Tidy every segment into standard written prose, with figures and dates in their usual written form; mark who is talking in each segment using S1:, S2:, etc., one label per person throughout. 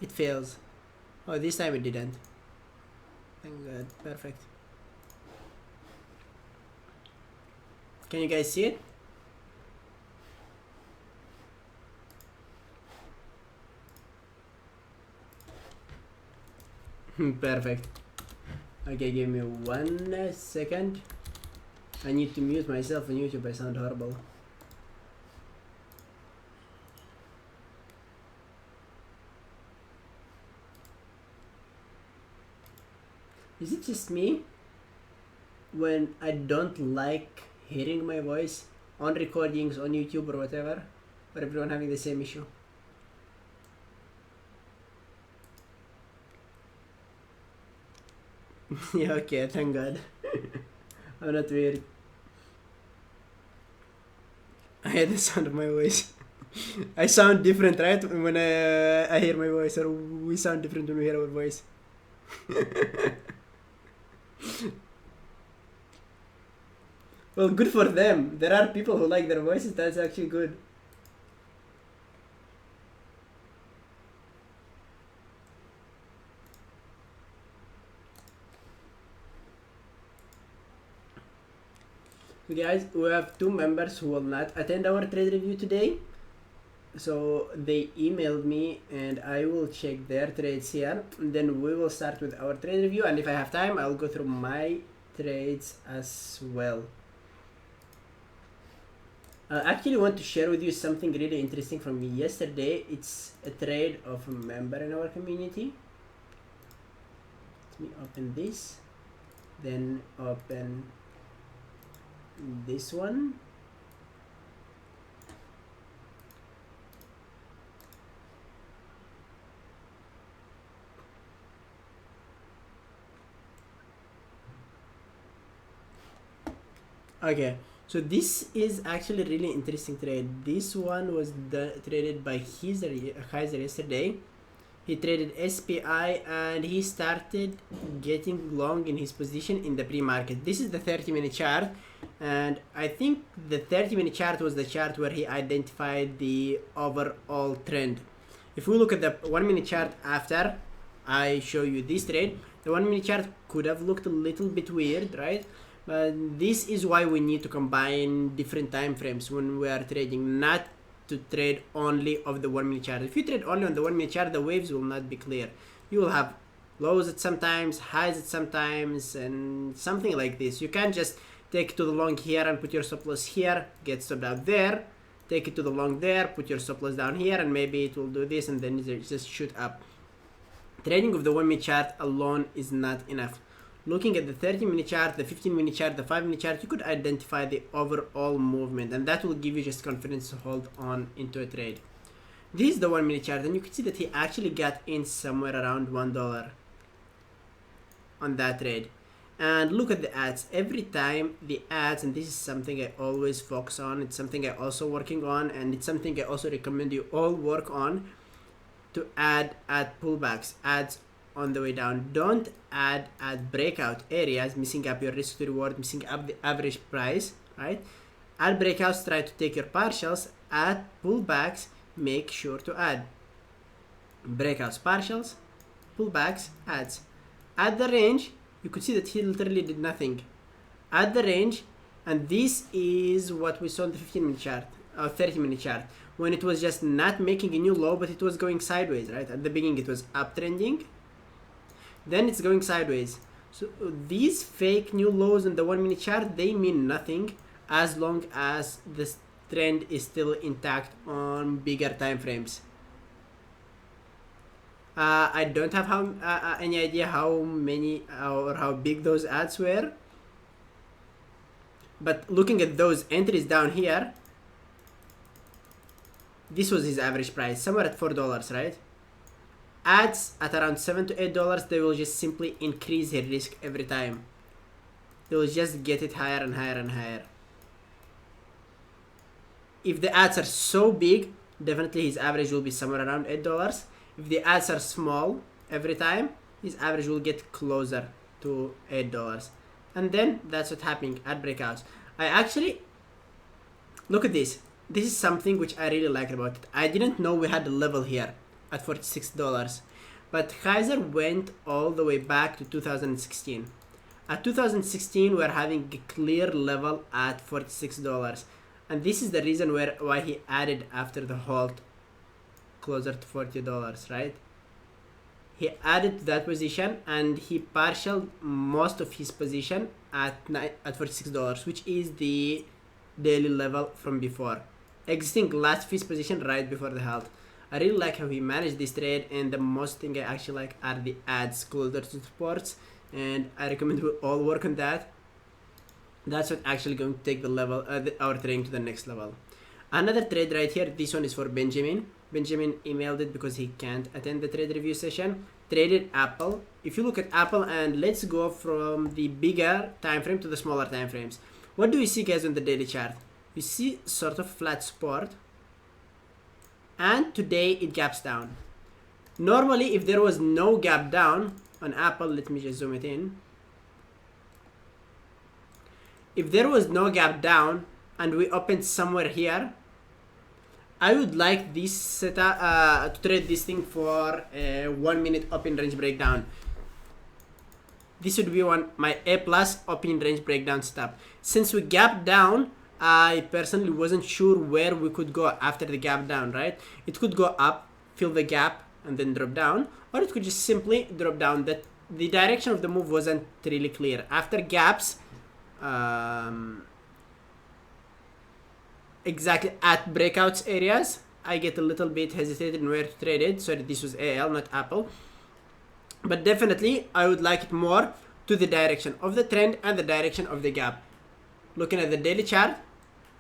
S1: it fails. Oh, this time it didn't. Thank God. Perfect. Can you guys see it? Perfect. Okay, give me 1 second. I need to mute myself on YouTube. I sound horrible. Is it just me when I don't like hearing my voice on recordings on YouTube or whatever? Or everyone having the same issue? Yeah, okay, thank God. I'm not weird. I hate the sound of my voice. I sound different, right? When I hear my voice, or we sound different when we hear our voice. Well, good for them. There are people who like their voices. That's actually good. So guys, we have 2 members who will not attend our trade review today. So they emailed me and I will check their trades here. And then we will start with our trade review. And if I have time, I'll go through my trades as well. I actually want to share with you something really interesting from yesterday. It's a trade of a member in our community. Let me open this, then open this one. Okay, so this is actually a really interesting trade. This one was traded by Kaiser yesterday. He traded SPI and he started getting long in his position in the pre-market. This is the 30-minute chart, and I think the 30-minute chart was the chart where he identified the overall trend. If we look at the 1-minute chart after I show you this trade, the 1-minute chart could have looked a little bit weird, right? But this is why we need to combine different time frames when we are trading, not to trade only of the 1-minute chart. If you trade only on the 1-minute chart, the waves will not be clear. You will have lows at some times, highs at some times, and something like this. You can't just take it to the long here and put your stop loss here, get stopped out there, take it to the long there, put your stop loss down here, and maybe it will do this and then it just shoot up. Trading of the 1-minute chart alone is not enough. Looking at the 30-minute chart, the 15-minute chart, the 5-minute chart, you could identify the overall movement, and that will give you just confidence to hold on into a trade. This is the 1-minute chart, and you can see that he actually got in somewhere around $1 on that trade. And look at the ads. Every time the ads, and this is something I always focus on, it's something I also working on, and it's something I also recommend you all work on, to add at pullbacks, ads on the way down. Don't add at breakout areas, missing up your risk to reward, missing up the average price, right? At breakouts, try to take your partials. At pullbacks, make sure to add breakouts, partials, pullbacks, ads. At the range, you could see that he literally did nothing. At the range, and this is what we saw in the 15-minute chart, or 30-minute chart, when it was just not making a new low, but it was going sideways, right? At the beginning, it was uptrending. Then it's going sideways. So these fake new lows in the 1-minute chart, they mean nothing as long as this trend is still intact on bigger time frames. I don't have any idea how many or how big those ads were, but looking at those entries down here, this was his average price, somewhere at $4, right? Ads at around $7 to $8, they will just simply increase their risk every time. They will just get it higher and higher and higher. If the ads are so big, definitely his average will be somewhere around $8. If the ads are small every time, his average will get closer to $8. And then that's what's happening at breakouts. I actually, look at this. This is something which I really like about it. I didn't know we had a level here. at $46. But Kaiser went all the way back to 2016. At 2016, we're having a clear level at $46. And this is the reason why he added after the halt closer to $40, right? He added to that position and he partialed most of his position at $46, which is the daily level from before, exiting last of his position right before the halt. I really like how he managed this trade, and the most thing I actually like are the ads closer to supports, and I recommend we all work on that. That's what actually going to take the level, our trading to the next level. Another trade right here, this one is for Benjamin. Benjamin emailed it because he can't attend the trade review session. Traded Apple. If you look at Apple, and let's go from the bigger time frame to the smaller time frames. What do you see, guys, on the daily chart? You see sort of flat support, and today it gaps down. Normally, if there was no gap down on Apple, let me just zoom it in. If there was no gap down and we opened somewhere here, I would like this setup to trade this thing for a 1 minute open range breakdown. This would be my A+ open range breakdown setup. Since we gapped down, I personally wasn't sure where we could go after the gap down, right? It could go up, fill the gap, and then drop down, or it could just simply drop down. That the direction of the move wasn't really clear. After gaps, exactly at breakouts areas, I get a little bit hesitated in where to trade it. Sorry, this was AL, not Apple. But definitely, I would like it more to the direction of the trend and the direction of the gap. Looking at the daily chart,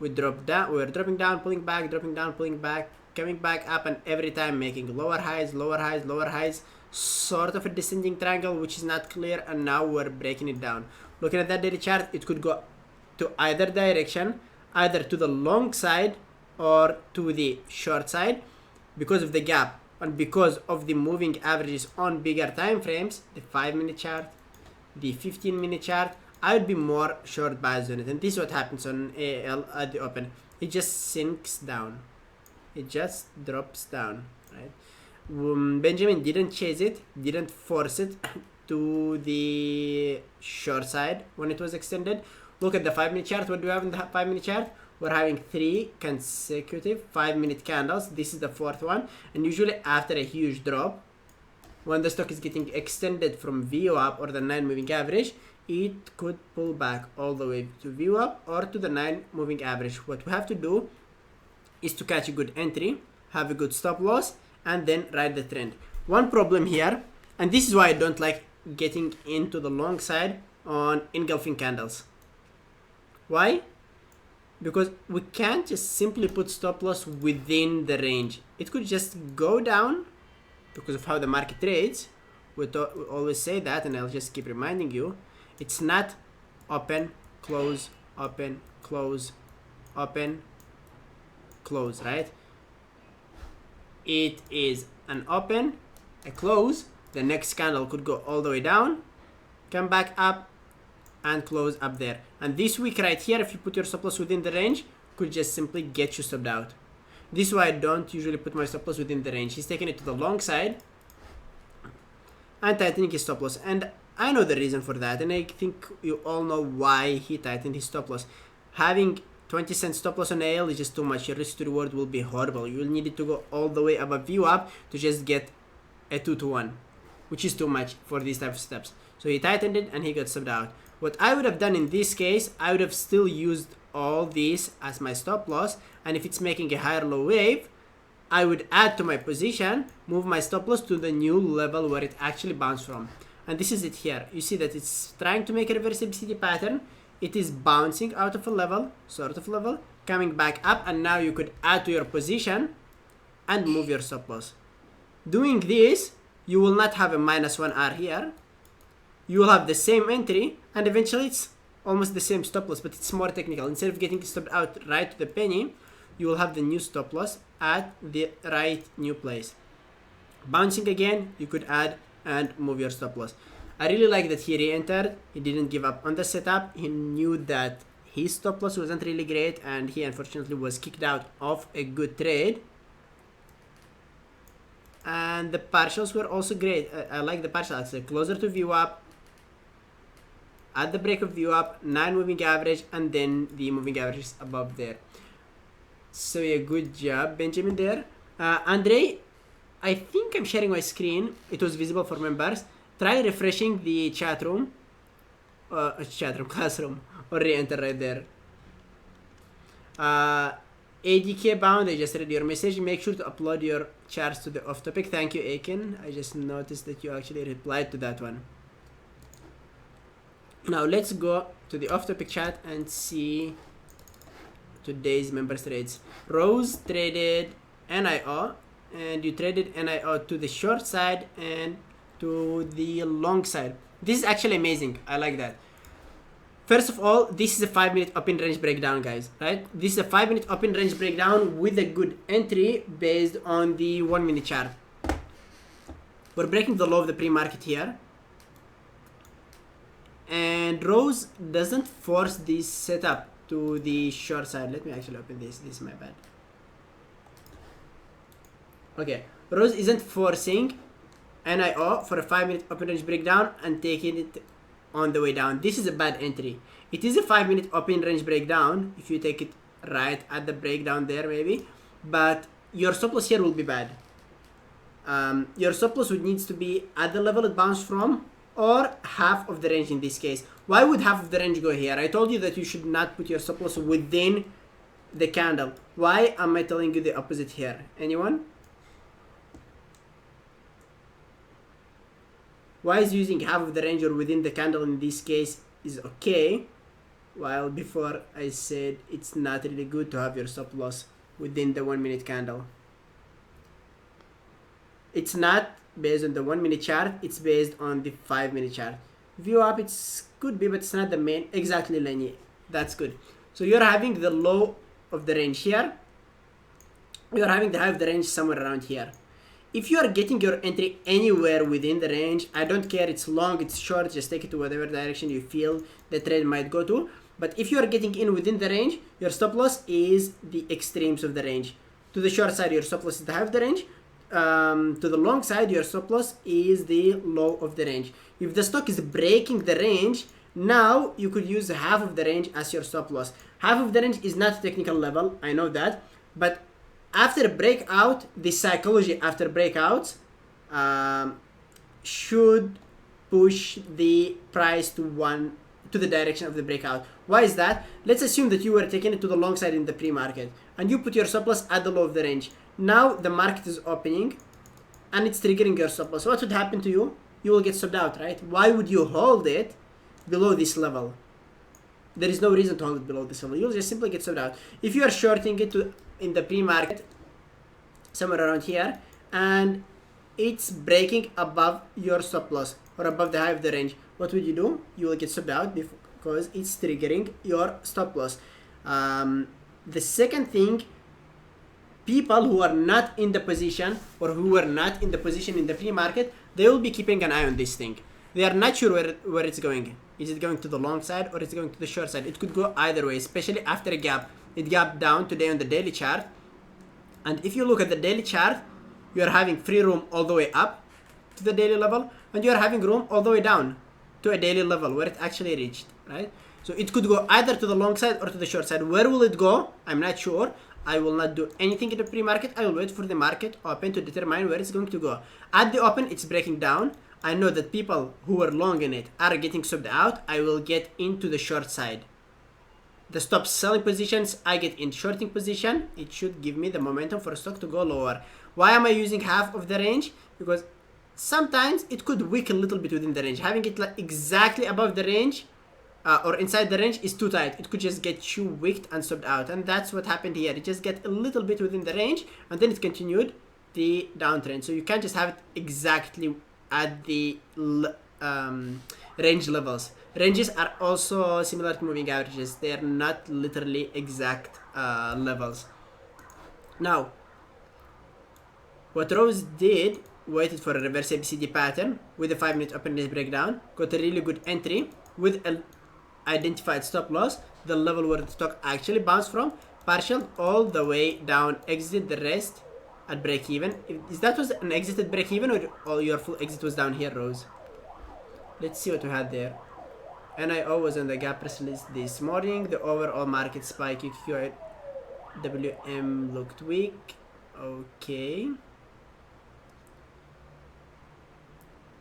S1: we drop down, we're dropping down, pulling back, dropping down, pulling back, coming back up, and every time making lower highs, lower highs, lower highs, sort of a descending triangle, which is not clear, and now we're breaking it down. Looking at that daily chart, it could go to either direction, either to the long side or to the short side because of the gap and because of the moving averages on bigger time frames, the 5-minute chart, the 15-minute chart. I would be more short biased on it, and this is what happens on AL at the open. It just sinks down, it just drops down, right? Benjamin didn't chase it, didn't force it to the short side when it was extended. Look at the 5-minute chart. What do we have in the 5-minute chart? We're having 3 consecutive 5-minute candles. This is the 4th one, and usually after a huge drop, when the stock is getting extended from VWAP or the 9 moving average, it could pull back all the way to VWAP or to the 9 moving average. What we have to do is to catch a good entry, have a good stop loss, and then ride the trend. One problem here, and this is why I don't like getting into the long side on engulfing candles. Why? Because we can't just simply put stop loss within the range. It could just go down because of how the market trades. We always say that, and I'll just keep reminding you. It's not open, close, open, close, open, close, right? It is an open, a close. The next candle could go all the way down, come back up, and close up there. And this week right here, if you put your stop loss within the range, could just simply get you stopped out. This is why I don't usually put my stop loss within the range. He's taking it to the long side and tightening his stop loss. And I know the reason for that, and I think you all know why he tightened his stop loss. Having 20-cent stop loss on AL is just too much. Your risk to reward will be horrible. You will need it to go all the way above VWAP to just get a 2-to-1, which is too much for these type of steps. So he tightened it and he got stopped out. What I would have done in this case, I would have still used all these as my stop loss, and if it's making a higher low wave, I would add to my position, move my stop loss to the new level where it actually bounced from. And this is it here. You see that it's trying to make a reversibility pattern. It is bouncing out of a level, sort of level, coming back up, and now you could add to your position and move your stop loss. Doing this, you will not have a -1R here. You will have the same entry, and eventually it's almost the same stop loss, but it's more technical. Instead of getting stopped out right to the penny, you will have the new stop loss at the right new place. Bouncing again, you could add and move your stop loss. I really like that he re-entered. He didn't give up on the setup. He knew that his stop loss wasn't really great, and he unfortunately was kicked out of a good trade. and the partials were also great. I like the partial actually. Closer to view up, at the break of view up, 9 moving average, and then the moving average is above there. So yeah, good job, Benjamin there. Andre, I think I'm sharing my screen. It was visible for members. Try refreshing the chat room, classroom, or re-enter right there. ADK bound, I just read your message. Make sure to upload your charts to the off topic. Thank you, Aiken. I just noticed that you actually replied to that one. Now let's go to the off topic chat and see today's members trades. Rose traded NIO, and you traded NIO to the short side and to the long side. This is actually amazing. I like that. First of all, this is a 5-minute open range breakdown, guys, right? This is a 5-minute open range breakdown with a good entry based on the 1-minute chart. We're breaking the low of the pre-market here. And Rose doesn't force this setup to the short side. Let me actually open this. This is my bad. Okay, Rose isn't forcing NIO for a 5-minute open range breakdown and taking it on the way down. This is a bad entry. It is a 5-minute open range breakdown if you take it right at the breakdown there maybe, but your stop loss here will be bad. Your stop loss would needs to be at the level it bounced from or half of the range in this case. Why would half of the range go here? I told you that you should not put your stop loss within the candle. Why am I telling you the opposite here? Anyone? Why is using half of the range or within the candle in this case is okay, while before I said it's not really good to have your stop loss within the 1-minute candle? It's not based on the 1-minute chart, it's based on the 5-minute chart. View up, it's could be, but it's not the main. Exactly, Lenny. That's good. So you're having the low of the range here. You're having the high of the range somewhere around here. If you are getting your entry anywhere within the range, I don't care, it's long, it's short, just take it to whatever direction you feel the trade might go to. But if you are getting in within the range, your stop loss is the extremes of the range. To the short side, your stop loss is the high of the range. To the long side, your stop loss is the low of the range. If the stock is breaking the range, now you could use half of the range as your stop loss. Half of the range is not technical level, I know that, but after breakout, the psychology after breakouts should push the price to the direction of the breakout. Why is that? Let's assume that you were taking it to the long side in the pre-market and you put your stop loss at the low of the range. Now the market is opening and it's triggering your stop loss. What would happen to you? You will get stopped out, right? Why would you hold it below this level? There is no reason to hold it below this level. You'll just simply get stopped out. If you are shorting it in the pre-market somewhere around here and it's breaking above your stop loss or above the high of the range, what would you do? You will get stopped out because it's triggering your stop loss. The second thing, people who are not in the position or who were not in the position in the pre-market, they will be keeping an eye on this thing. They are not sure where it's going. Is it going to the long side or is it going to the short side? It could go either way, especially after a gap. It gapped down today on the daily chart. And if you look at the daily chart, you are having free room all the way up to the daily level, and you are having room all the way down to a daily level where it actually reached, right? So it could go either to the long side or to the short side. Where will it go? I'm not sure. I will not do anything in the pre-market. I will wait for the market open to determine where it's going to go. At the open, it's breaking down. I know that people who were long in it are getting stopped out. I will get into the short side. The stop selling positions, I get in shorting position. It should give me the momentum for a stock to go lower. Why am I using half of the range? Because sometimes it could weaken a little bit within the range. Having it like exactly above the range or inside the range is too tight. It could just get you wicked and stopped out. And that's what happened here. It just get a little bit within the range and then it continued the downtrend. So you can't just have it exactly at the range levels. Ranges are also similar to moving averages. They are not literally exact levels. Now, what Rose did, waited for a reverse ABCD pattern with a 5-minute open range breakdown, got a really good entry with an identified stop loss, the level where the stock actually bounced from, partial all the way down, exited the rest at break even. Is that was an exit at break even, or your full exit was down here, Rose? Let's see what we had there. NIO was on the gap press list this morning. The overall market spike QQQ WM looked weak. Okay.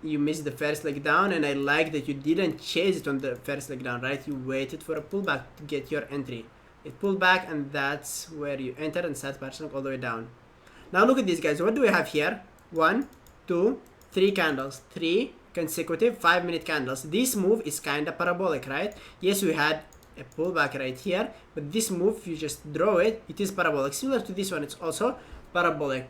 S1: You missed the first leg down, and I like that you didn't chase it on the first leg down, right? You waited for a pullback to get your entry. It pulled back, and that's where you entered and sat partial all the way down. Now look at these guys. What do we have here? 1, 2, 3 candles. 3 consecutive 5-minute candles. This move is kind of parabolic, right? Yes, we had a pullback right here, but this move, if you just draw it, it is parabolic. Similar to this one, it's also parabolic.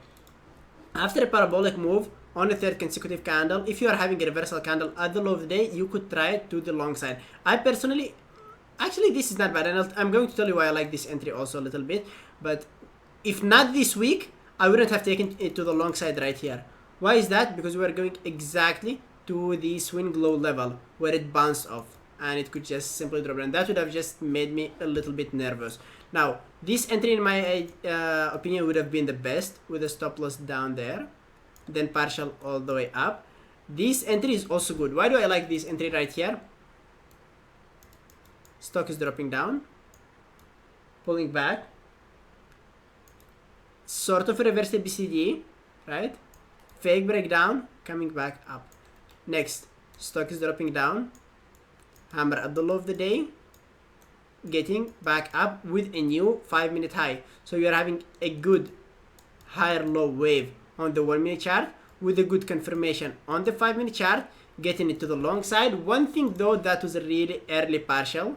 S1: After a parabolic move on a third consecutive candle, if you are having a reversal candle at the low of the day, you could try it to the long side. I personally, actually this is not bad, and I'm going to tell you why I like this entry also a little bit. But if not this week, I wouldn't have taken it to the long side right here. Why is that? Because we are going exactly to the swing low level where it bounced off, and it could just simply drop, and that would have just made me a little bit nervous. Now this entry in my opinion would have been the best, with a stop loss down there, then partial all the way up. This entry is also good. Why do I like this entry right here? Stock is dropping down, pulling back, sort of a reverse ABCD, right? Fake breakdown, coming back up. Next, stock is dropping down, hammer at the low of the day, getting back up with a new 5-minute high. So you're having a good higher low wave on the 1-minute chart with a good confirmation on the 5-minute chart, getting it to the long side. One thing though, that was a really early partial,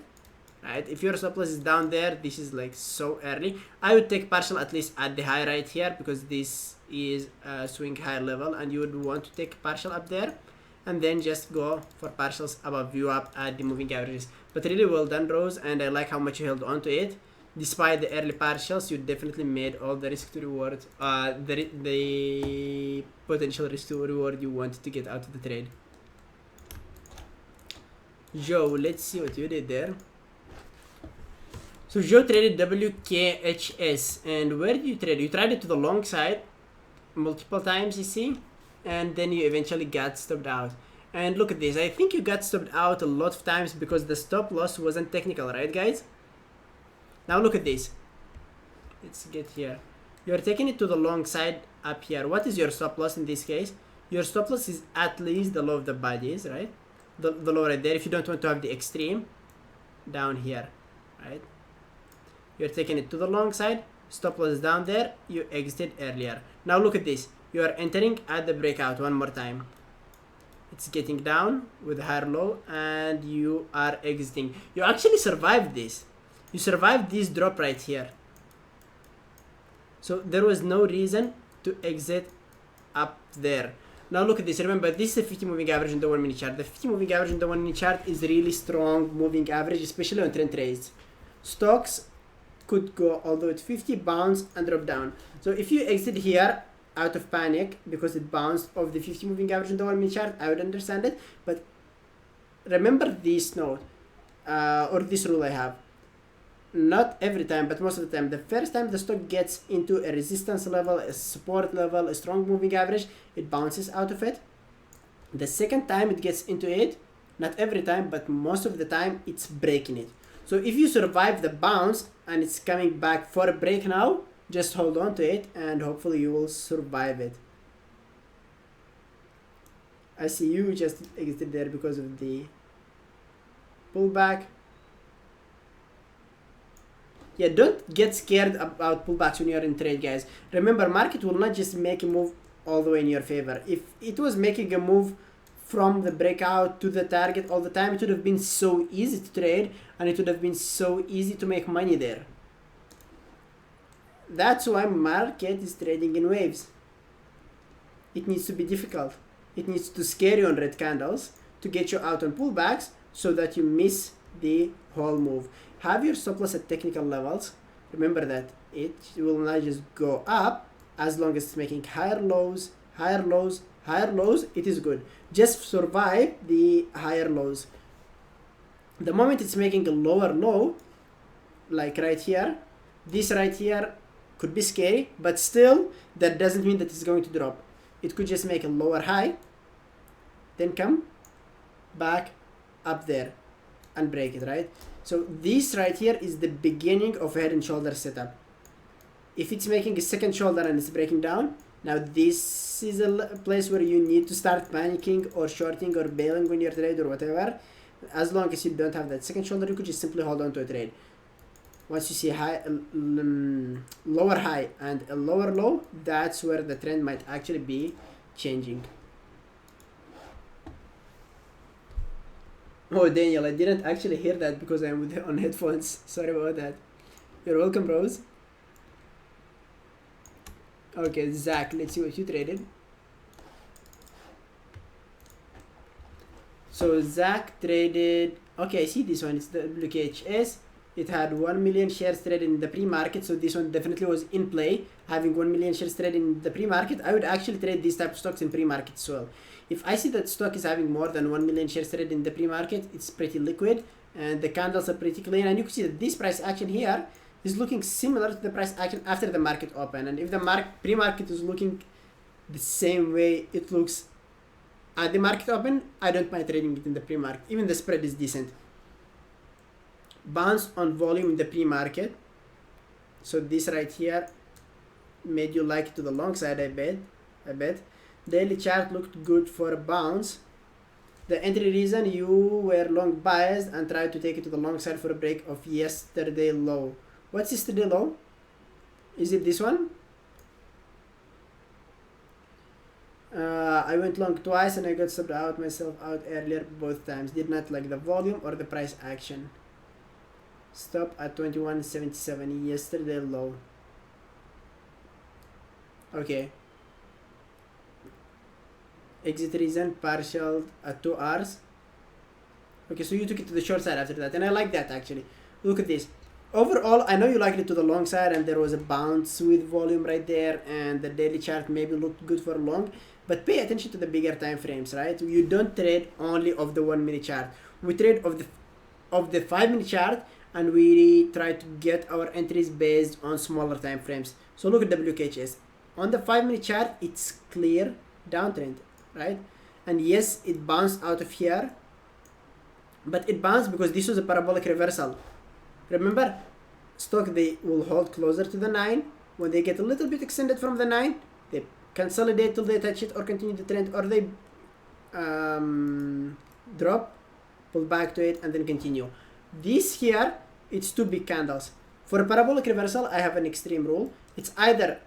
S1: right? If your stop loss is down there, this is like so early. I would take partial at least at the high right here, because this is a swing higher level, and you would want to take partial up there, and then just go for partials above view up at the moving averages. But really well done, Rose, and I like how much you held on to it. Despite the early partials, you definitely made all the risk to reward, the potential risk to reward you wanted to get out of the trade. Joe, let's see what you did there. So Joe traded WKHS, and where did you trade? You tried it to the long side multiple times, you see, and then you eventually got stopped out. And look at this, I think you got stopped out a lot of times because the stop loss wasn't technical, right guys? Now look at this. Let's get here. You're taking it to the long side up here. What is your stop loss in this case? Your stop loss is at least the low of the bodies, right? The low right there, if you don't want to have the extreme down here, right? You're taking it to the long side, stop loss down there, you exited earlier. Now look at this. You are entering at the breakout one more time. It's getting down with a higher low, and you are exiting. You actually survived this. You survived this drop right here. So there was no reason to exit up there. Now look at this. Remember, this is a 50 moving average in the 1-minute chart. The 50 moving average in the 1-minute chart is really strong moving average, especially on trend trades. Stocks could go all the way to 50, bounce and drop down. So if you exit here out of panic because it bounced off the 50 moving average in the 1-minute chart, I would understand it. But remember this note, or this rule I have. Not every time, but most of the time, the first time the stock gets into a resistance level, a support level, a strong moving average, it bounces out of it. The second time it gets into it, not every time, but most of the time, it's breaking it. So if you survive the bounce and it's coming back for a break now, just hold on to it and hopefully you will survive it. I see you just exited there because of the pullback. Yeah, don't get scared about pullbacks when you're in trade, guys. Remember, market will not just make a move all the way in your favor. If it was making a move from the breakout to the target all the time, it would have been so easy to trade, and it would have been so easy to make money there. That's why market is trading in waves. It needs to be difficult. It needs to scare you on red candles to get you out on pullbacks so that you miss the whole move. Have your stop loss at technical levels. Remember that it will not just go up as long as it's making higher lows, higher lows, higher lows. It is good. Just survive the higher lows. The moment it's making a lower low, like right here, this right here Could be scary, but still, that doesn't mean that it's going to drop. It could just make a lower high, then come back up there and break it, right? So this right here is the beginning of a head and shoulder setup. If it's making a second shoulder and it's breaking down, now this is a place where you need to start panicking or shorting or bailing on your trade or whatever. As long as you don't have that second shoulder, you could just simply hold on to a trade. Once you see lower high and a lower low, that's where the trend might actually be changing. Oh, Daniel, I didn't actually hear that because I'm on headphones. Sorry about that. You're welcome, bros. Okay, Zach, let's see what you traded. So Zach traded, okay, I see this one, it's the WKHS. It had 1 million shares traded in the pre-market, so this one definitely was in play. Having 1 million shares traded in the pre-market, I would actually trade these type of stocks in pre-market as well. If I see that stock is having more than 1 million shares traded in the pre-market, it's pretty liquid and the candles are pretty clean, and you can see that this price action here is looking similar to the price action after the market open. And if the pre-market is looking the same way it looks at the market open, I don't mind trading it in the pre-market. Even the spread is decent. Bounce on volume in the pre-market. So this right here made you like it to the long side, I bet. Daily chart looked good for a bounce. The entry reason, you were long biased and tried to take it to the long side for a break of yesterday low. What's yesterday low? Is it this one? I went long twice and I got subbed out myself out earlier both times. Did not like the volume or the price action. Stop at 21.77 yesterday low. Okay. Exit reason partial at 2 hours. Okay, so you took it to the short side after that, and I like that actually. Look at this. Overall, I know you liked it to the long side and there was a bounce with volume right there and the daily chart maybe looked good for long, but pay attention to the bigger time frames, right? You don't trade only of the 1 minute chart. We trade of the 5 minute chart, and we try to get our entries based on smaller time frames. So look at WKHS. On the 5 minute chart, it's clear downtrend, right? And yes, it bounced out of here, but it bounced because this was a parabolic reversal. Remember, stock, they will hold closer to the 9. When they get a little bit extended from the 9, they consolidate till they touch it or continue the trend, or they drop, pull back to it, and then continue. This here, it's 2 big candles. For a parabolic reversal, I have an extreme rule. It's either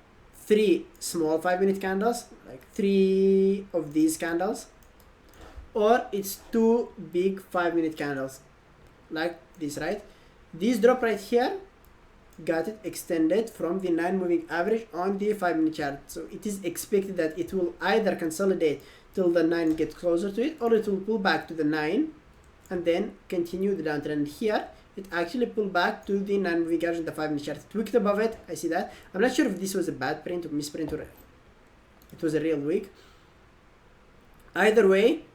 S1: 3 small 5 minute candles, like 3 of these candles, or it's 2 big 5 minute candles, like this, right? This drop right here got it extended from the 9 moving average on the 5 minute chart. So it is expected that it will either consolidate till the 9 gets closer to it, or it will pull back to the 9 and then continue the downtrend. Here, it actually pulled back to the 9 moving average in the 5 minute chart. Tweaked above it, I see that. I'm not sure if this was a bad print or misprint or it was a real weak. Either way,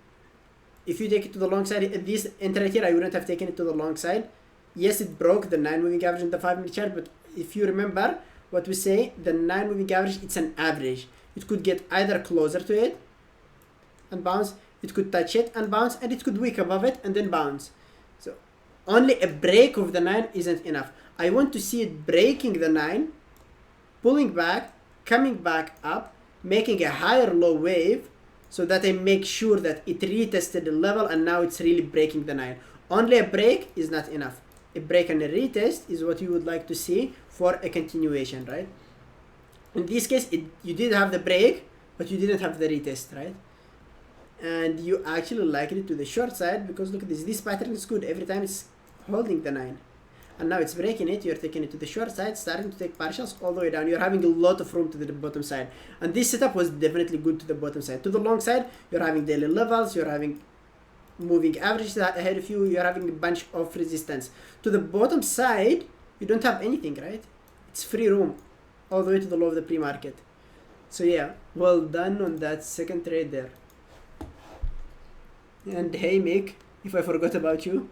S1: if you take it to the long side, this entry right here, I wouldn't have taken it to the long side. Yes, it broke the 9 moving average in the 5 minute chart, but if you remember what we say, the 9 moving average, it's an average. It could get either closer to it and bounce, it could touch it and bounce, and it could wick above it and then bounce. So only a break of the 9 isn't enough. I want to see it breaking the 9, pulling back, coming back up, making a higher low wave, so that I make sure that it retested the level and now it's really breaking the 9. Only a break is not enough. A break and a retest is what you would like to see for a continuation, right? In this case, you did have the break, but you didn't have the retest, right? And you actually like it to the short side because look at this. This pattern is good. Every time it's holding the 9. And now it's breaking it. You're taking it to the short side, starting to take partials all the way down. You're having a lot of room to the bottom side. And this setup was definitely good to the bottom side. To the long side, you're having daily levels. You're having moving averages ahead of you. You're having a bunch of resistance. To the bottom side, you don't have anything, right? It's free room all the way to the low of the pre-market. So yeah, well done on that second trade there. And hey Mick, if I forgot about you,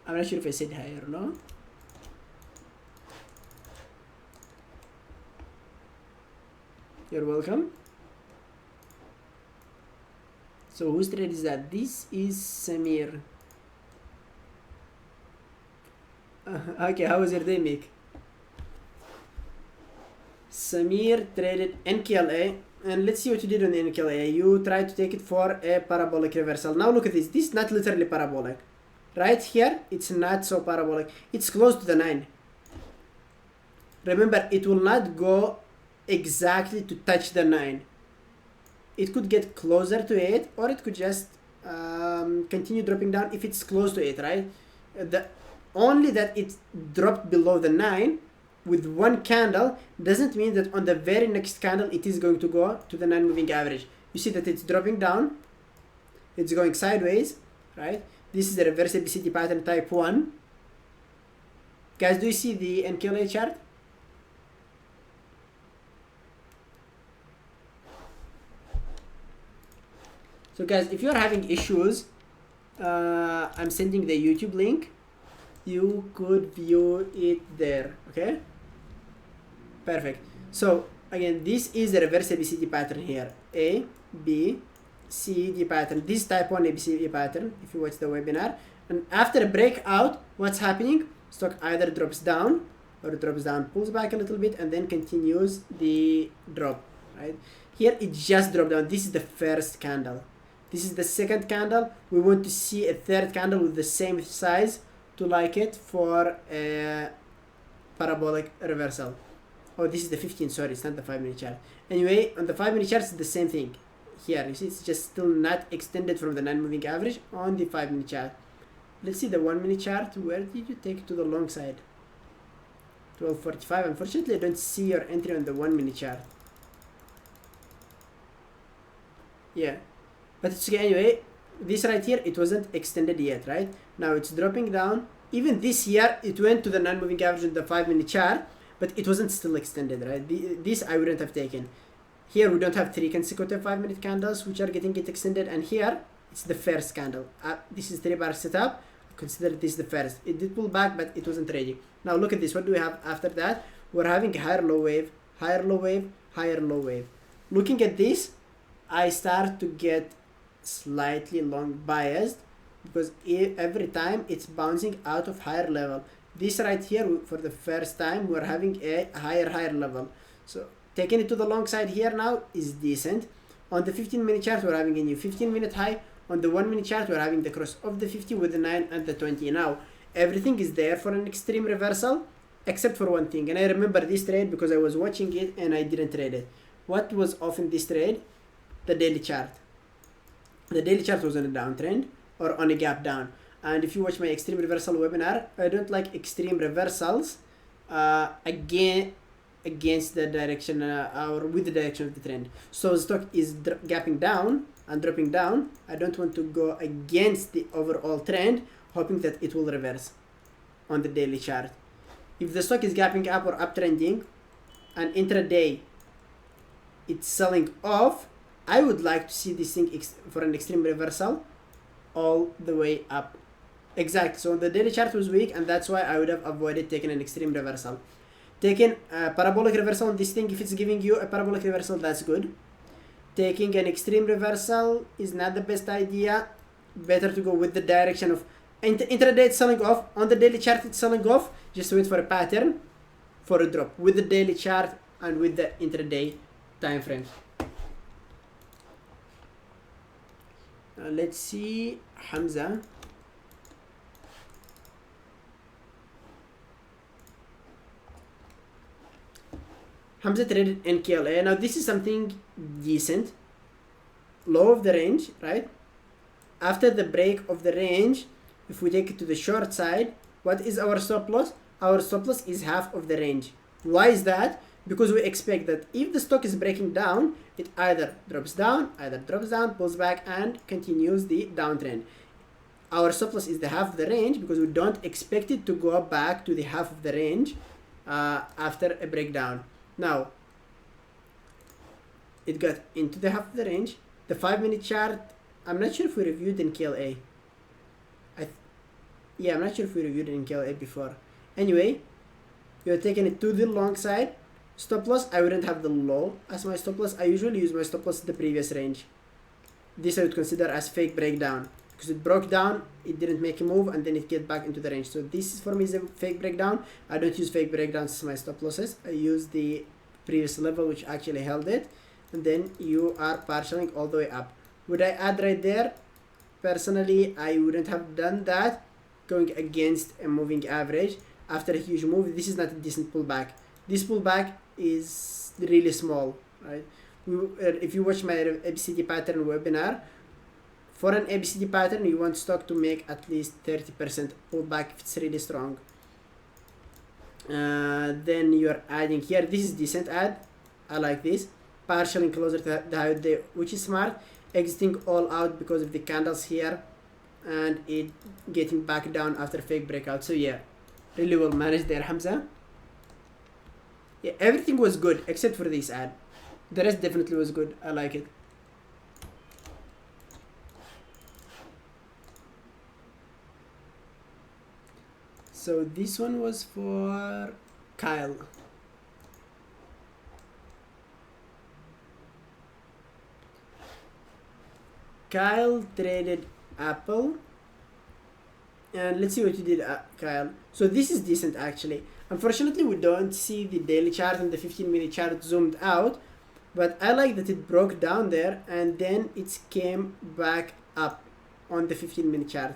S1: I'm not sure if I said hi or no. You're welcome. So whose trade is that? This is Samir. Okay, how was your day, Mick? Samir traded NKLA, and let's see what you did on the NKLA. You tried to take it for a parabolic reversal. Now look at this. This is not literally parabolic. Right here, it's not so parabolic. It's close to the 9. Remember, it will not go exactly to touch the 9. It could get closer to 8, or it could just continue dropping down if it's close to 8, right? Only that it dropped below the 9 with one candle doesn't mean that on the very next candle it is going to go to the 9 moving average. You see that it's dropping down, it's going sideways, right? This is the reverse ABCD pattern type 1. Guys, do you see the NKLA chart? So guys, if you're having issues, I'm sending the YouTube link. You could view it there, okay? Perfect. So again, this is the reverse ABCD pattern here. A, B, C, D pattern. This is type 1 ABCD pattern, if you watch the webinar. And after a breakout, what's happening? Stock either drops down or drops down, pulls back a little bit, and then continues the drop, right? Here, it just dropped down. This is the first candle. This is the second candle. We want to see a third candle with the same size to like it for a parabolic reversal. Oh, this is the 15, sorry, it's not the 5-minute chart. Anyway, on the 5-minute chart, it's the same thing. Here, you see, it's just still not extended from the 9-moving average on the 5-minute chart. Let's see the 1-minute chart. Where did you take it to the long side? 12:45. Unfortunately, I don't see your entry on the 1-minute chart. Yeah, but it's okay anyway. This right here, it wasn't extended yet, right? Now it's dropping down. Even this here, it went to the non-moving average in the 5-minute chart, but it wasn't still extended, right? This I wouldn't have taken. Here we don't have 3 consecutive 5-minute candles which are getting it extended, and here it's the first candle. This is 3-bar setup. Consider this the first. It did pull back, but it wasn't ready. Now look at this. What do we have after that? We're having higher low wave, higher low wave, higher low wave. Looking at this, I start to get slightly long biased because every time it's bouncing out of higher level. This right here, for the first time, we're having a higher level. So taking it to the long side here now is decent. On the 15-minute chart, we're having a new 15-minute high. On the 1-minute chart, we're having the cross of the 50 with the 9 and the 20. Now, everything is there for an extreme reversal, except for one thing. And I remember this trade because I was watching it and I didn't trade it. What was off in this trade? The daily chart. The daily chart was on a downtrend or on a gap down. And if you watch my extreme reversal webinar, I don't like extreme reversals against the direction or with the direction of the trend. So the stock is gapping down and dropping down. I don't want to go against the overall trend, hoping that it will reverse on the daily chart. If the stock is gapping up or uptrending and intraday it's selling off, I would like to see this thing for an extreme reversal all the way up. Exactly. So the daily chart was weak, and that's why I would have avoided taking an extreme reversal. Taking a parabolic reversal on this thing, if it's giving you a parabolic reversal, that's good. Taking an extreme reversal is not the best idea. Better to go with the direction of intraday it's selling off. On the daily chart it's selling off. Just wait for a pattern for a drop with the daily chart and with the intraday time frame. Let's see Hamza. Hamza traded NKLA. Now this is something decent. Low of the range, right? After the break of the range, if we take it to the short side, what is our stop loss? Our stop loss is half of the range. Why is that? Because we expect that if the stock is breaking down, it either drops down, pulls back, and continues the downtrend. Our stop loss is the half of the range because we don't expect it to go back to the half of the range after a breakdown. Now, it got into the half of the range. The 5-minute chart, I'm not sure if we reviewed in KLA. I'm not sure if we reviewed it in KLA before. Anyway, you're taking it to the long side. Stop loss, I wouldn't have the low as my stop loss. I usually use my stop loss in the previous range. This I would consider as fake breakdown, because it broke down, it didn't make a move, and then it get back into the range. So this for me is a fake breakdown. I don't use fake breakdowns as my stop losses. I use the previous level which actually held it, and then you are partialing all the way up. Would I add right there? Personally, I wouldn't have done that, going against a moving average after a huge move. This is not a decent pullback. This pullback is really small, right? If you watch my ABCD pattern webinar, for an ABCD pattern, you want stock to make at least 30% pullback if it's really strong. Then you're adding here. This is decent add. I like this. Partially closer to the high day, which is smart. Exiting all out because of the candles here, and it getting back down after fake breakout. So yeah, really well managed there, Hamza. Yeah, everything was good except for this ad. The rest definitely was good. I like it. So this one was for Kyle. Kyle traded Apple. And let's see what you did, Kyle. So this is decent actually. Unfortunately, we don't see the daily chart and the 15-minute chart zoomed out, but I like that it broke down there and then it came back up on the 15-minute chart.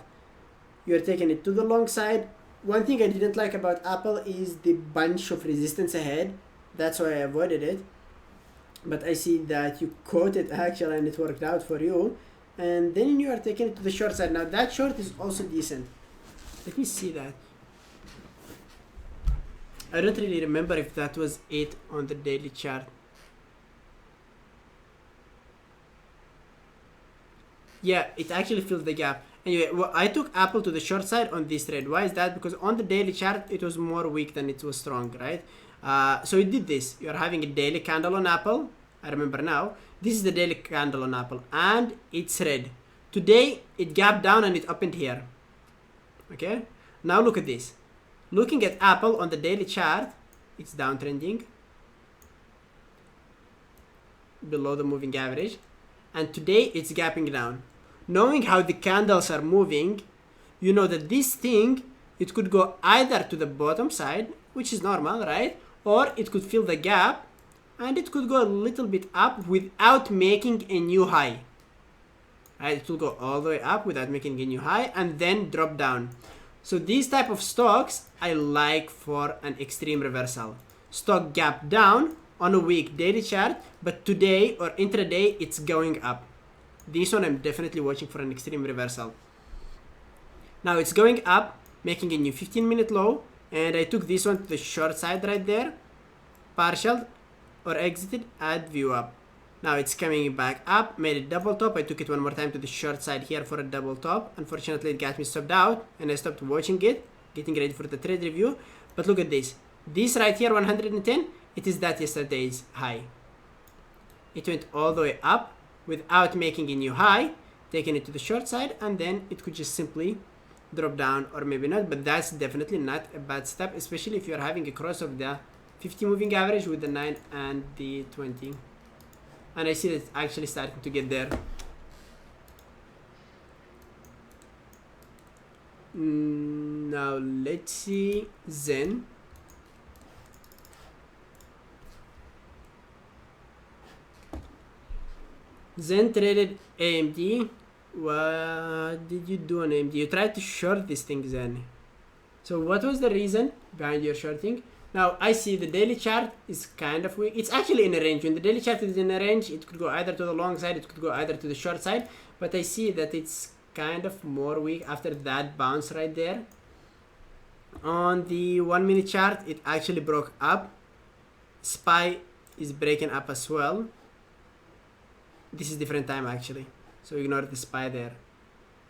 S1: You're taking it to the long side. One thing I didn't like about Apple is the bunch of resistance ahead. That's why I avoided it. But I see that you caught it actually and it worked out for you. And then you are taking it to the short side. Now that short is also decent. Let me see that. I don't really remember if that was it on the daily chart. Yeah, it actually filled the gap. Anyway, well, I took Apple to the short side on this trade. Why is that? Because on the daily chart, it was more weak than it was strong, right? So it did this. You're having a daily candle on Apple. I remember now. This is the daily candle on Apple. And it's red. Today, it gapped down and it opened here. Okay? Now look at this. Looking at Apple on the daily chart, it's downtrending. Below the moving average. And today, it's gapping down. Knowing how the candles are moving, you know that this thing, it could go either to the bottom side, which is normal, right? Or it could fill the gap and it could go a little bit up without making a new high. Right? It will go all the way up without making a new high and then drop down. So these type of stocks I like for an extreme reversal. Stock gap down on a weak daily chart, but today or intraday it's going up. This one I'm definitely watching for an extreme reversal. Now it's going up, making a new 15-minute low, and I took this one to the short side right there, partial or exited at view up. Now it's coming back up, made a double top. I took it one more time to the short side here for a double top. Unfortunately, it got me stopped out and I stopped watching it, getting ready for the trade review. But look at this. This right here, 110, it is that yesterday's high. It went all the way up without making a new high, taking it to the short side, and then it could just simply drop down or maybe not, but that's definitely not a bad step, especially if you're having a cross of the 50 moving average with the 9 and the 20. And I see that it's actually starting to get there. Now let's see Zen. Zen traded AMD. What did you do on AMD? You tried to short this thing, Zen. So what was the reason behind your shorting? Now I see the daily chart is kind of weak. It's actually in a range. When the daily chart is in a range, it could go either to the long side, it could go either to the short side. But I see that it's kind of more weak after that bounce right there. On the 1 minute chart, it actually broke up. SPY is breaking up as well. This is different time actually, so ignore the SPY there.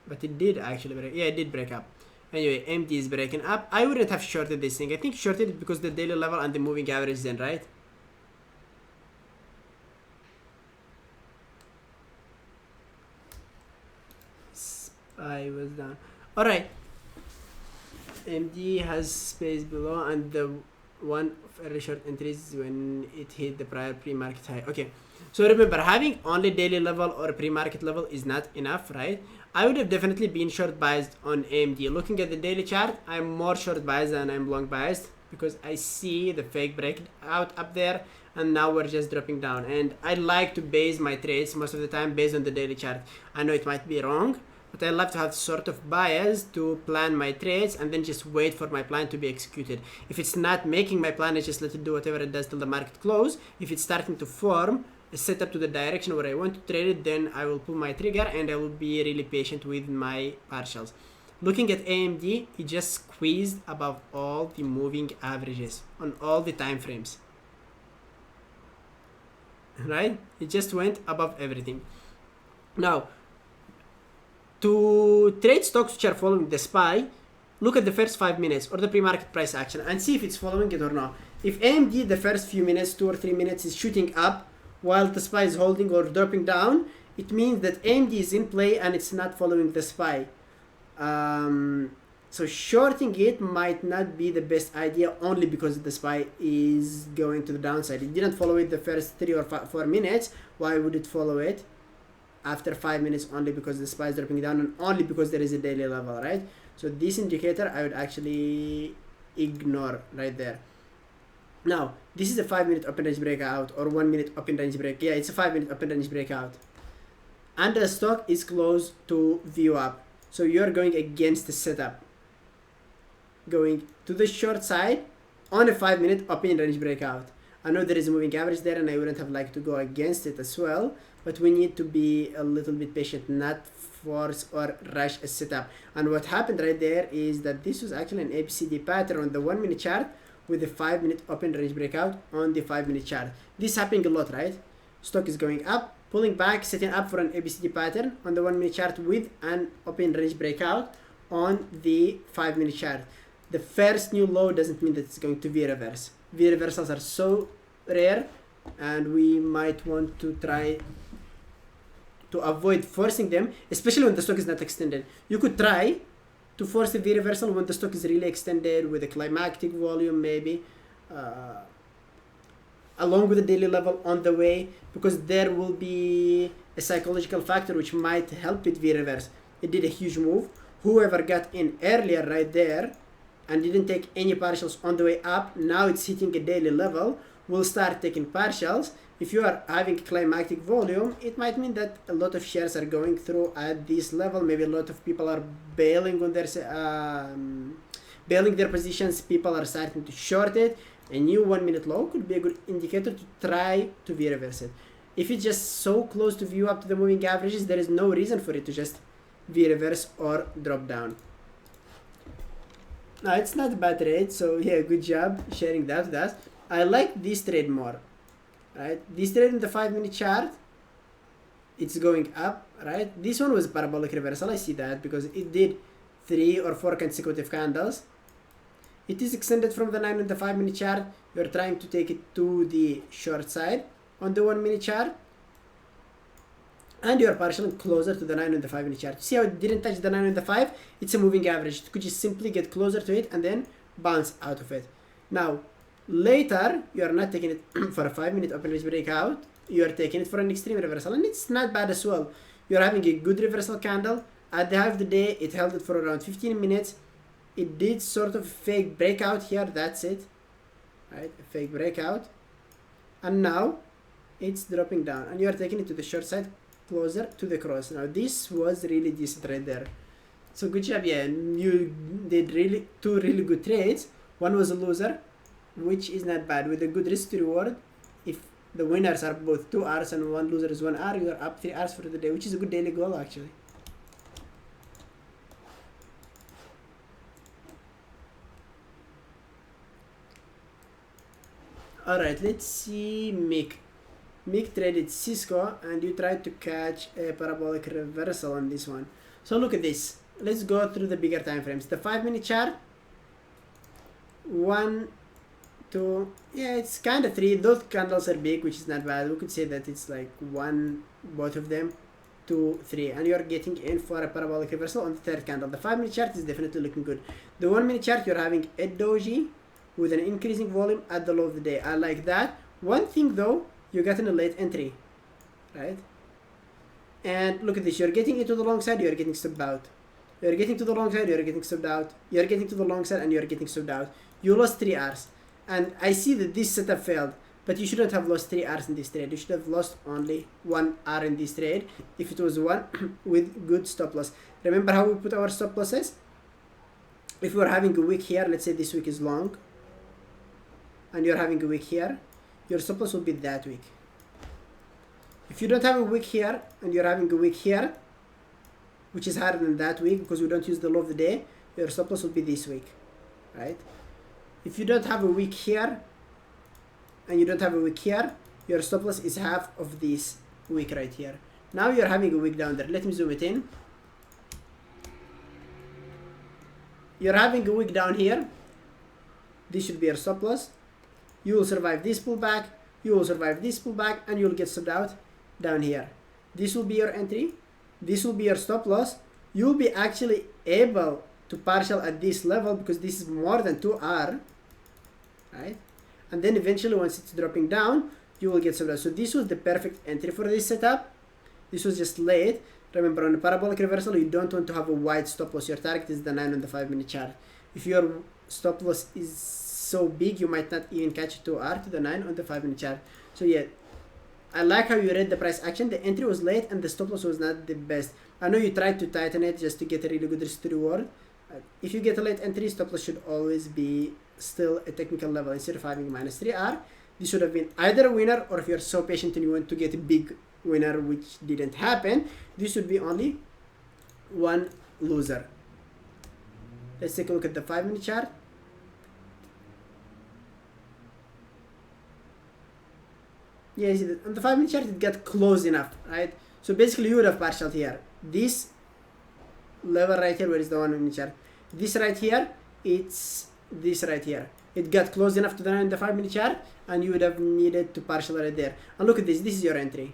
S1: But it did actually break. Yeah, it did break up. Anyway, AMD is breaking up. I wouldn't have shorted this thing. I think shorted it because the daily level and the moving average then, right? SPY was down. Alright. AMD has space below and the one very short entries when it hit the prior pre-market high. Okay, so remember, having only daily level or pre-market level is not enough, right? I would have definitely been short biased on AMD. Looking at the daily chart, I'm more short biased than I'm long biased because I see the fake breakout up there, and now we're just dropping down. And I like to base my trades most of the time based on the daily chart. I know it might be wrong, but I love to have sort of bias to plan my trades and then just wait for my plan to be executed. If it's not making my plan, I just let it do whatever it does till the market close. If it's starting to form a setup to the direction where I want to trade it, then I will pull my trigger and I will be really patient with my partials. Looking at AMD, it just squeezed above all the moving averages on all the time frames. Right? It just went above everything. Now, to trade stocks which are following the SPY, look at the first 5 minutes or the pre-market price action and see if it's following it or not. If AMD the first few minutes, 2 or 3 minutes, is shooting up while the SPY is holding or dropping down, it means that AMD is in play and it's not following the SPY. So shorting it might not be the best idea only because the SPY is going to the downside. It didn't follow it the first 3 or 4 minutes. Why would it follow it after 5 minutes? Only because the SPY is dropping down and only because there is a daily level, right? So this indicator I would actually ignore right there. Now, this is a 5-minute open range breakout or 1 minute open range break. Yeah, it's a 5-minute open range breakout. And the stock is close to view up. So you're going against the setup. Going to the short side on a 5-minute open range breakout. I know there is a moving average there and I wouldn't have liked to go against it as well, but we need to be a little bit patient, not force or rush a setup. And what happened right there is that this was actually an ABCD pattern on the 1 minute chart with a 5-minute open range breakout on the 5-minute chart. This happening a lot, right? Stock is going up, pulling back, setting up for an ABCD pattern on the 1 minute chart with an open range breakout on the 5-minute chart. The first new low doesn't mean that it's going to V-reverse. V-reversals are so rare and we might want to try to avoid forcing them, especially when the stock is not extended. You could try to force a V-reversal when the stock is really extended with a climactic volume maybe, along with the daily level on the way, because there will be a psychological factor which might help it V-reverse. It did a huge move. Whoever got in earlier right there and didn't take any partials on the way up, now it's hitting a daily level, will start taking partials. If you are having climactic volume, it might mean that a lot of shares are going through at this level. Maybe a lot of people are bailing on their bailing their positions. People are starting to short it. A new 1 minute low could be a good indicator to try to V-reverse it. If it's just so close to view up to the moving averages, there is no reason for it to just V-reverse or drop down. Now, it's not a bad trade, so yeah, good job sharing that with us. I like this trade more, right? This trade in the 5-minute chart, it's going up, right? This one was parabolic reversal. I see that because it did 3 or 4 consecutive candles. It is extended from the 9 on the 5-minute chart. You're trying to take it to the short side on the 1 minute chart. And you're partially closer to the 9 on the 5-minute chart. See how it didn't touch the 9 on the 5? It's a moving average. It could just simply get closer to it and then bounce out of it. Now, later, you are not taking it for a 5-minute open range breakout. You are taking it for an extreme reversal. And it's not bad as well. You're having a good reversal candle. At the half of the day, it held it for around 15 minutes. It did sort of a fake breakout here. That's it. Right? A fake breakout. And now, it's dropping down. And you are taking it to the short side, closer to the cross. Now, this was really decent right there. So, good job. Yeah, you did really 2 really good trades. One was a loser, which is not bad. With a good risk to reward, if the winners are both 2 Rs and one loser is 1 R, you are up 3 Rs for the day, which is a good daily goal actually. Alright, let's see Mick. Mick traded Cisco and you tried to catch a parabolic reversal on this one. So look at this. Let's go through the bigger time frames. The 5-minute chart, 1, 2, yeah, it's kind of 3. Those candles are big, which is not bad. We could say that it's like 1, both of them, 2, 3, and you're getting in for a parabolic reversal on the 3rd candle. The 5-minute chart is definitely looking good. The 1 minute chart, you're having a doji with an increasing volume at the low of the day. I like that. One thing though, you got in a late entry, right? And look at this, you're getting into the long side, you're getting stopped out. You're getting to the long side, you're getting stopped out. You're getting to the long side and you're getting stopped out. You lost 3 hours. And I see that this setup failed, but you shouldn't have lost 3 hours in this trade. You should have lost only 1 hour in this trade if it was one with good stop loss. Remember how we put our stop losses? If we're having a wick here, let's say this wick is long, and you're having a wick here, your stop loss will be that wick. If you don't have a wick here and you're having a wick here, which is higher than that wick because we don't use the low of the day, your stop loss will be this wick, right? If you don't have a wick here and you don't have a wick here, your stop loss is half of this wick right here. Now you're having a wick down there. Let me zoom it in. You're having a wick down here. This should be your stop loss. You will survive this pullback, you will survive this pullback, and you'll get stopped out down here. This will be your entry, this will be your stop loss. You'll be actually able to partial at this level because this is more than 2R, right? And then eventually once it's dropping down, you will get stopped out. So this was the perfect entry for this setup. This was just late. Remember, on a parabolic reversal, you don't want to have a wide stop loss. Your target is the 9 on the 5-minute chart. If your stop loss is so big, you might not even catch 2R to the 9 on the 5-minute chart. So yeah, I like how you read the price action. The entry was late and the stop loss was not the best. I know you tried to tighten it just to get a really good risk to reward. If you get a late entry, stop loss should always be still a technical level. Instead of having minus 3R, this should have been either a winner, or if you're so patient and you want to get a big winner, which didn't happen, this should be only one loser. Let's take a look at the 5-minute chart. Yeah, you see that on the 5-minute chart it got close enough, right? So basically you would have partialed here. This level right here, where is the 1-minute chart? This right here, it's this right here. It got close enough to the 9 in the 5-minute chart, and you would have needed to partial right there. And look at this, this is your entry.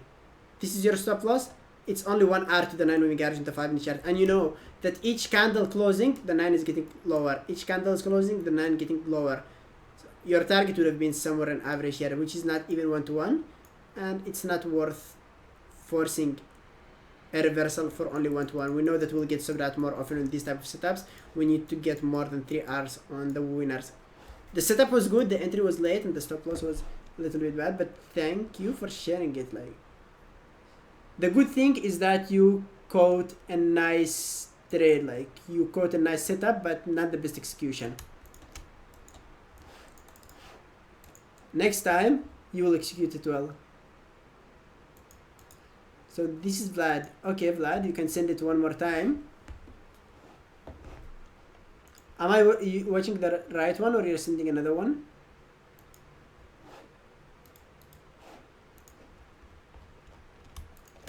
S1: This is your stop loss. It's only 1 hour to the 9 moving average in the 5-minute chart. And you know that each candle closing, the 9 is getting lower. Each candle is closing, the 9 getting lower. So your target would have been somewhere in average here, which is not even 1-to-1. And it's not worth forcing a reversal for only 1-to-1. We know that we'll get stopped out more often in these type of setups. We need to get more than 3 hours on the winners. The setup was good, the entry was late, and the stop loss was a little bit bad, but thank you for sharing it. Like, the good thing is that you caught a nice trade, like you caught a nice setup, but not the best execution. Next time you will execute it well. So this is Vlad. Okay, Vlad, you can send it one more time. Am I watching the right one, or you're sending another one?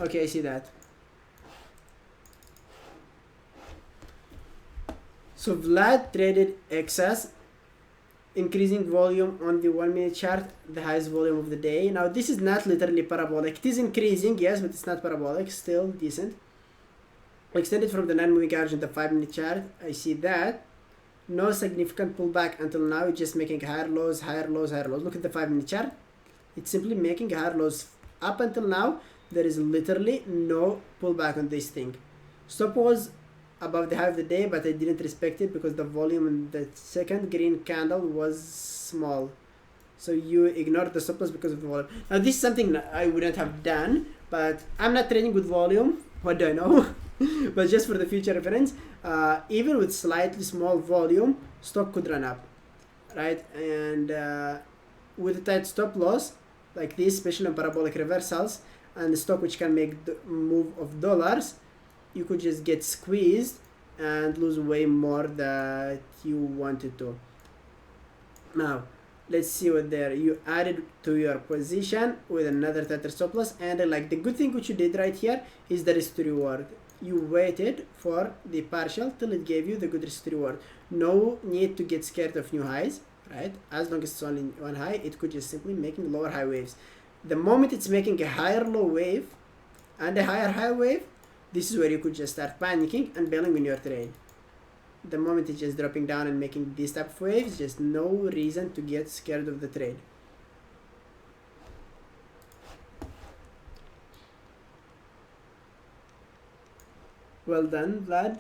S1: Okay, I see that. So Vlad traded excess, increasing volume on the 1-minute chart, the highest volume of the day. Now this is not literally parabolic. It is increasing, yes, but it's not parabolic, still decent. Extended from the 9 moving average in the 5-minute chart. I see that. No significant pullback until now. It's just making higher lows, higher lows, higher lows. Look at the 5-minute chart. It's simply making higher lows. Up until now, there is literally no pullback on this thing. Stop was above the high of the day, but I didn't respect it because the volume in the second green candle was small. So you ignored the stop loss because of the volume. Now this is something that I wouldn't have done, but I'm not trading with volume. What do I know? But just for the future reference, even with slightly small volume, stock could run up, right? And with a tight stop loss like this, especially on parabolic reversals, and the stock which can make the move of dollars, you could just get squeezed and lose way more that you wanted to. Now let's see what there you added to your position with another tighter stop loss. And like the good thing which you did right here is the risk to reward. You waited for the partial till it gave you the good risk to reward. No need to get scared of new highs, right? As long as it's only one high, it could just simply making lower high waves. The moment it's making a higher low wave and a higher high wave, this is where you could just start panicking and bailing in your trade. The moment it's just dropping down and making these type of waves, just no reason to get scared of the trade. Well done, Vlad.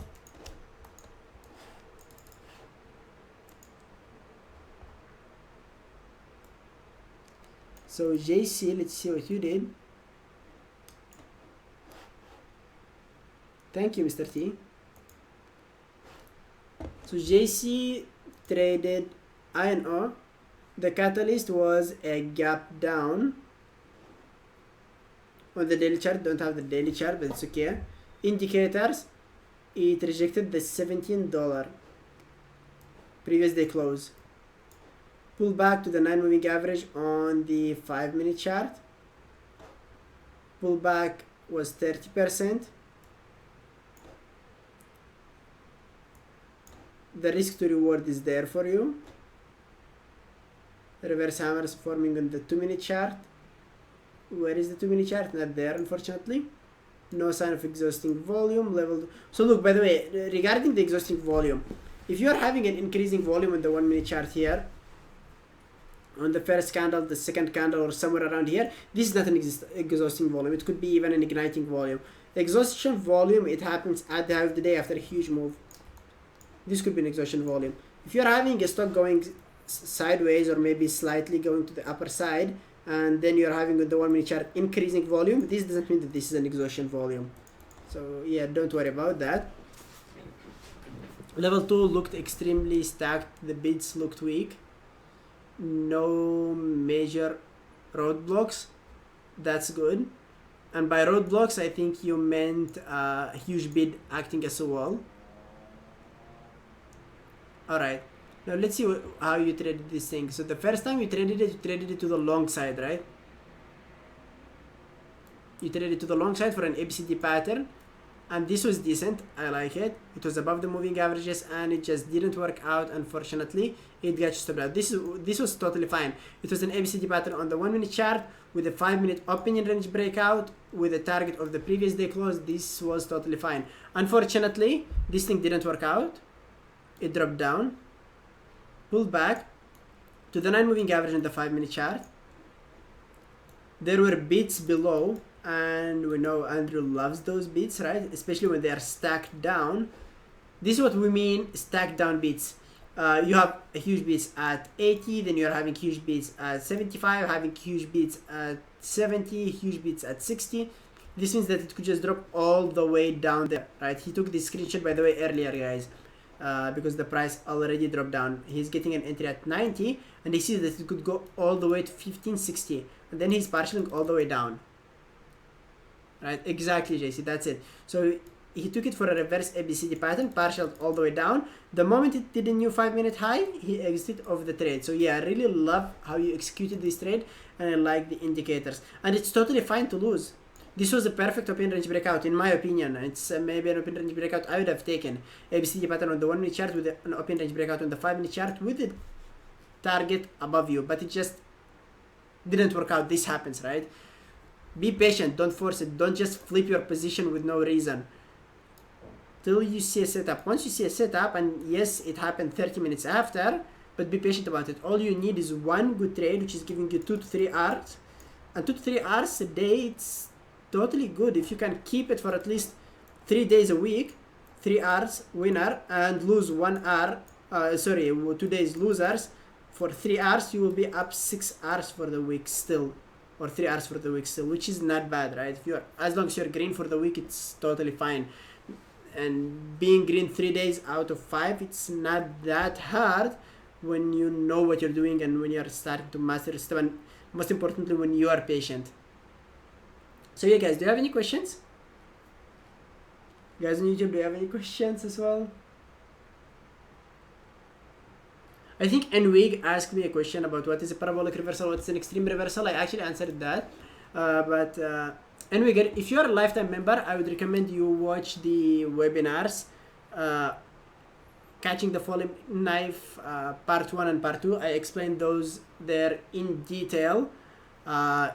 S1: So JC, let's see what you did. Thank you, Mr. T. So JC traded INO. The catalyst was a gap down on the daily chart. Don't have the daily chart, but it's okay. Indicators, it rejected the $17 previous day close. Pull back to the 9 moving average on the 5-minute chart. Pullback was 30%. The risk to reward is there for you. Reverse hammers forming on the 2-minute chart. Where is the 2-minute chart? Not there, unfortunately. No sign of exhausting volume level. So look, by the way, regarding the exhausting volume, if you are having an increasing volume on the 1-minute chart here, on the first candle, the second candle, or somewhere around here, this is not an exhausting volume. It could be even an igniting volume. Exhaustion volume, it happens at the high of the day after a huge move. This could be an exhaustion volume. If you're having a stock going sideways or maybe slightly going to the upper side, and then you're having with the 1-minute chart increasing volume, this doesn't mean that this is an exhaustion volume. So yeah, don't worry about that. Level 2 looked extremely stacked. The bids looked weak. No major roadblocks. That's good. And by roadblocks, I think you meant a huge bid acting as a wall. Alright, now let's see how you traded this thing. So the first time you traded it to the long side, right? You traded it to the long side for an ABCD pattern, and this was decent. I like it. It was above the moving averages, and it just didn't work out, unfortunately. It got stopped out. This was totally fine. It was an ABCD pattern on the 1-minute chart with a 5-minute opinion range breakout with a target of the previous day close. This was totally fine. Unfortunately, this thing didn't work out. It dropped down, pulled back to the 9 moving average on the 5-minute chart. There were bids below, and we know Andrew loves those bids, right? Especially when they are stacked down. This is what we mean stacked down bids. You have a huge bids at 80, then you're having huge bids at 75, having huge bids at 70, huge bids at 60. This means that it could just drop all the way down there, right? He took this screenshot, by the way, earlier, guys. Because the price already dropped down. He's getting an entry at 90, and he sees that it could go all the way to 1560, and then he's partialing all the way down. Right? Exactly, JC. That's it. So he took it for a reverse ABCD pattern, partialed all the way down. The moment it did a new 5-minute high, he exited off the trade. So yeah, I really love how you executed this trade, and I like the indicators. And it's totally fine to lose. This was a perfect open range breakout, in my opinion. It's maybe an open range breakout I would have taken. ABCD pattern on the 1-minute chart with an open range breakout on the 5-minute chart with the target above you. But it just didn't work out. This happens, right? Be patient. Don't force it. Don't just flip your position with no reason. Till you see a setup. Once you see a setup, and yes, it happened 30 minutes after, but be patient about it. All you need is one good trade, which is giving you 2 to 3 hours. And 2 to 3 hours a day, it's totally good. If you can keep it for at least 3 days a week, 3 hours winner, and lose 1 hour, 2 days losers, for 3 hours you will be up 6 hours for the week still, or 3 hours for the week still, which is not bad, right? If you're, as long as you're green for the week, it's totally fine. And being green 3 days out of 5, it's not that hard when you know what you're doing and when you're starting to master the system, and most importantly, when you are patient. So yeah, guys, do you have any questions? Guys on YouTube, do you have any questions as well? I think Nwig asked me a question about what is a parabolic reversal, what is an extreme reversal. I actually answered that. Nwig, if you are a lifetime member, I would recommend you watch the webinars, Catching the Falling Knife, part 1 and part 2. I explained those there in detail.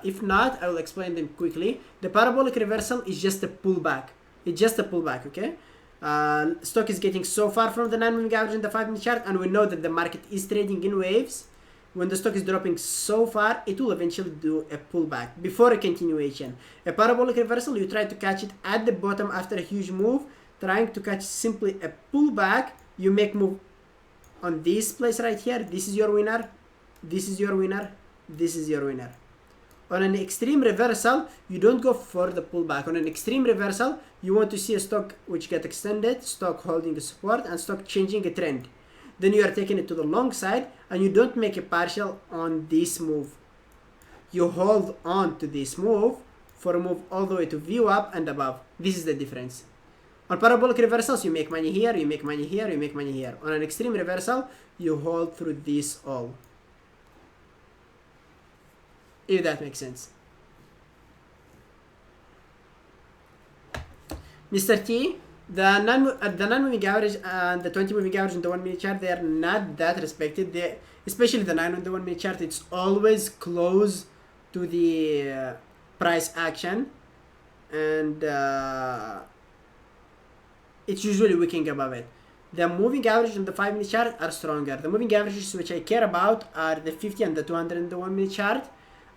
S1: If not, I will explain them quickly. The parabolic reversal is just a pullback. It's just a pullback, okay? Stock is getting so far from the 9-moving average in the 5-minute chart, and we know that the market is trading in waves. When the stock is dropping so far, it will eventually do a pullback before a continuation. A parabolic reversal, you try to catch it at the bottom after a huge move. Trying to catch simply a pullback, you make move on this place right here. This is your winner. This is your winner. This is your winner. On an extreme reversal, you don't go for the pullback. On an extreme reversal, you want to see a stock which get extended, stock holding a support, and stock changing a trend. Then you are taking it to the long side, and you don't make a partial on this move. You hold on to this move for a move all the way to view up and above. This is the difference. On parabolic reversals, you make money here, you make money here, you make money here. On an extreme reversal, you hold through this all. If that makes sense. Mr. T, the non-moving average and the 20-moving average in the 1-minute chart, they are not that respected. Especially the 9 on the 1-minute chart, it's always close to the price action, and it's usually wicking above it. The moving average on the 5-minute chart are stronger. The moving averages which I care about are the 50 and the 200 in the 1-minute chart,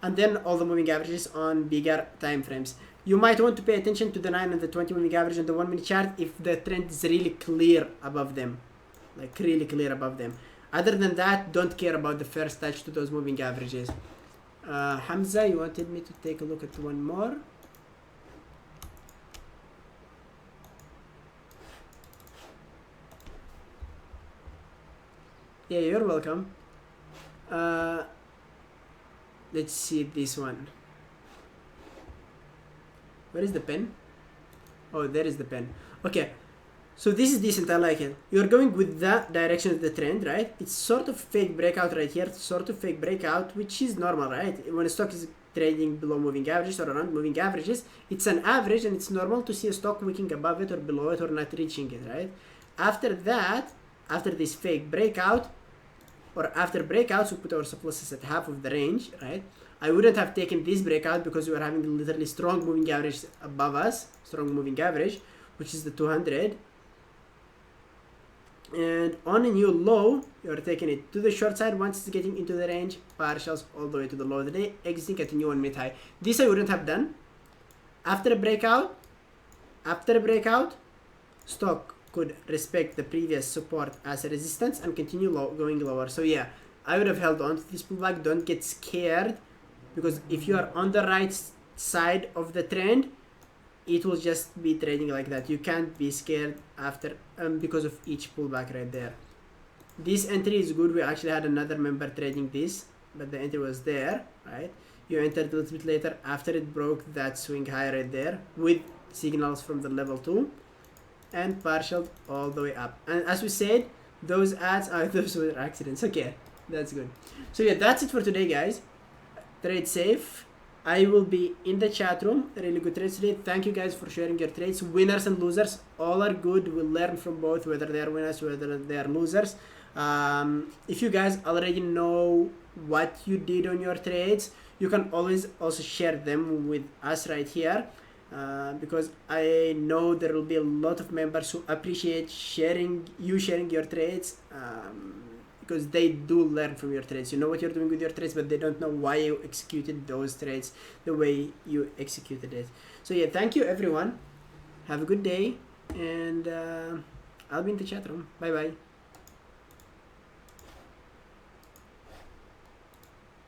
S1: and then all the moving averages on bigger time frames. You might want to pay attention to the 9 and the 20 moving average on the 1-minute chart if the trend is really clear above them, like really clear above them. Other than that, don't care about the first touch to those moving averages. Hamza, you wanted me to take a look at one more. Yeah, you're welcome. Let's see this one. Where is the pen? Oh, there is the pen. Okay, so this is decent. I like it. You're going with the direction of the trend, right? It's sort of fake breakout right here, sort of fake breakout, which is normal, right? When a stock is trading below moving averages or around moving averages, it's an average, and it's normal to see a stock wicking above it or below it or not reaching it, right? After that, after this fake breakout, or after breakouts, we put our stop losses at half of the range, right? I wouldn't have taken this breakout because we were having literally strong moving average above us, strong moving average, which is the 200. And on a new low, you're taking it to the short side once it's getting into the range, partials all the way to the low of the day, exiting at a new 1-minute high. This I wouldn't have done. After a breakout, stock could respect the previous support as a resistance and continue going lower. So yeah, I would have held on to this pullback. Don't get scared, because if you are on the right side of the trend, it will just be trading like that. You can't be scared after because of each pullback right there. This entry is good. We actually had another member trading this, but the entry was there, right? You entered a little bit later after it broke that swing high right there with signals from the level 2 and partialed all the way up. And as we said, those ads are those were accidents. Okay, that's good. So yeah, that's it for today, guys. Trade safe. I will be in the chat room. Really good trades today. Thank you guys for sharing your trades. Winners and losers, all are good. We'll learn from both, whether they are winners, whether they are losers. If you guys already know what you did on your trades, you can always also share them with us right here, because I know there will be a lot of members who appreciate sharing your trades, because they do learn from your trades. You know what you're doing with your trades, but they don't know why you executed those trades the way you executed it. So yeah, thank you everyone. Have a good day, and I'll be in the chat room. Bye bye.